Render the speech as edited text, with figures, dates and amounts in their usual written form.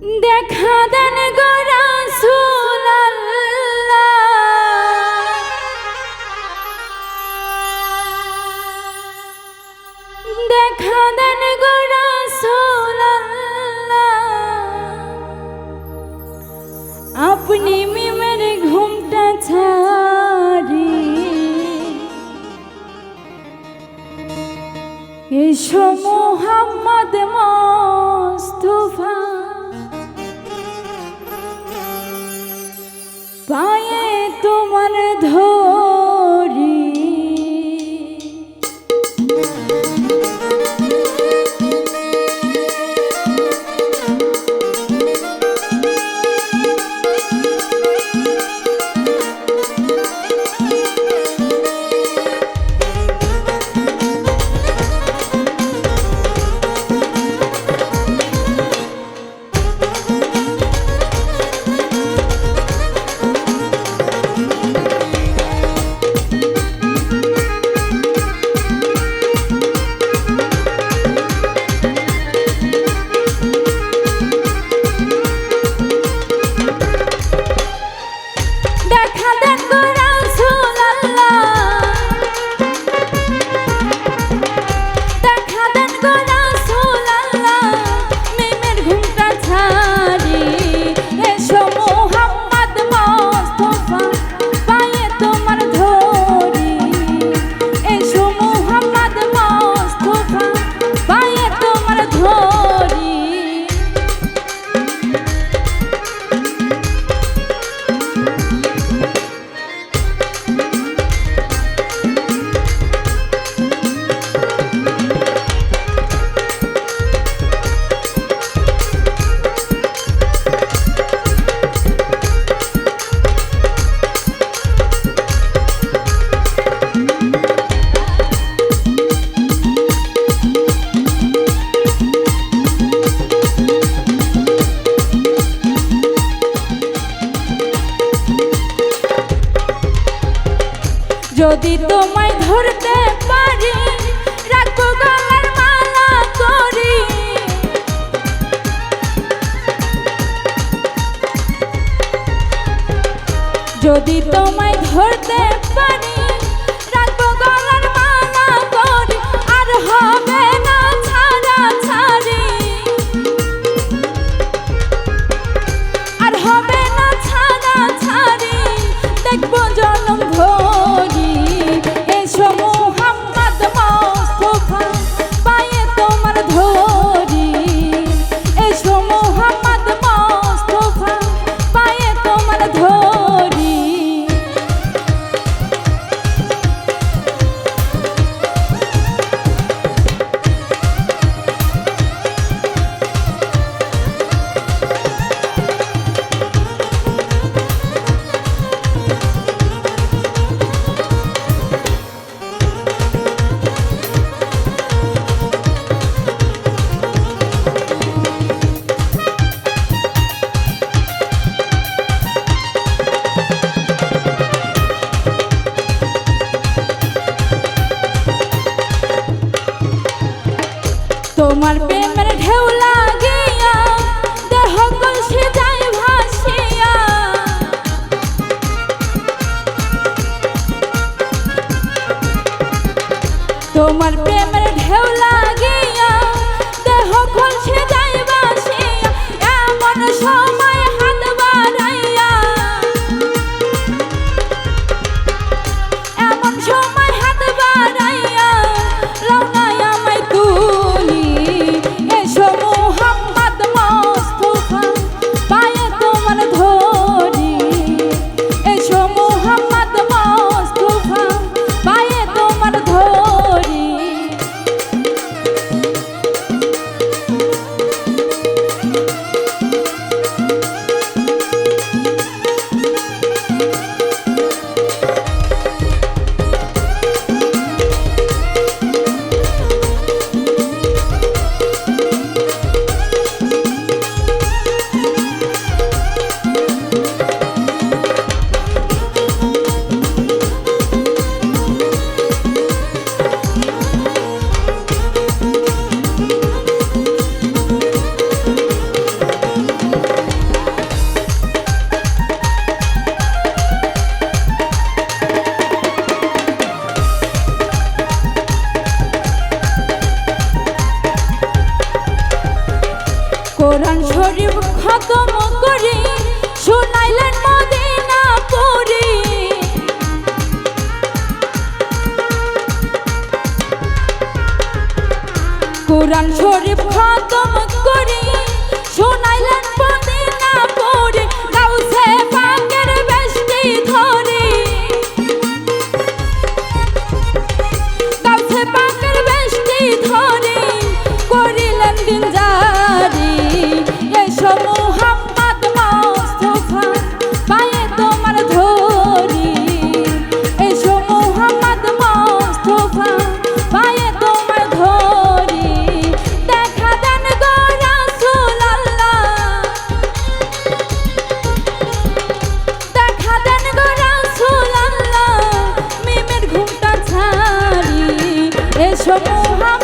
দেখা দেন গো রাসূলুল্লাহ, দেখা দেন গো রাসূলুল্লাহ, আপনি মিমের ঘুমটা ছাড়ি এসো মুহাম্মদ মুস্তাফা, পায়ে তোমার ধরি যদি তোমায় ধরতে পারি রাখো গলার মালা করি, যদি তোমায় ধরতে পারি রাখো গলার মালা করি, আর হবে না ছাড়া ছাড়ি, আর হবে না ছাড়া ছাড়ি, দেখবো জনম ভরি এসো মুহাম্মদ মুস্তাফা, পায়ে তোমার ধরি এসো মুহাম্মদ মুস্তাফা, পায়ে তোমার ধরি। তোমার প্রেমের ঢেউ লাগিয়া দেহ কলসে যায় ভাসিয়া, তোমার প্রেমের ঢেউ লাগিয়া দেহ কলসে যায় ভাসিয়া, এমন সময় হাত বাড়াইয়া, এমন সময় হাত বাড়াইয়া লওনায় আমায় তুলি কোরআন শরীফ খতম করি শুনাইলেন মদিনা পুরি। কোরআন শরীফ খতম করি শুনাইলেন মদিনা পুরি। গাউসে পাকের বেশটি ধরি, গাউসে পাকের বেশটি ধরি করিলেন দিন জারি। এসো মুহাম্মদ মুস্তাফা পায়ে তোমার ধরি, এসো মুহাম্মদ মুস্তাফা পায়ে তোমার ধরি। দেখা দেন গো রাসূলুল্লাহ, দেখা দেন গো রাসূলুল্লাহ মিমের ঘুমটা ছাড়ি। এসো মুহাম্মদ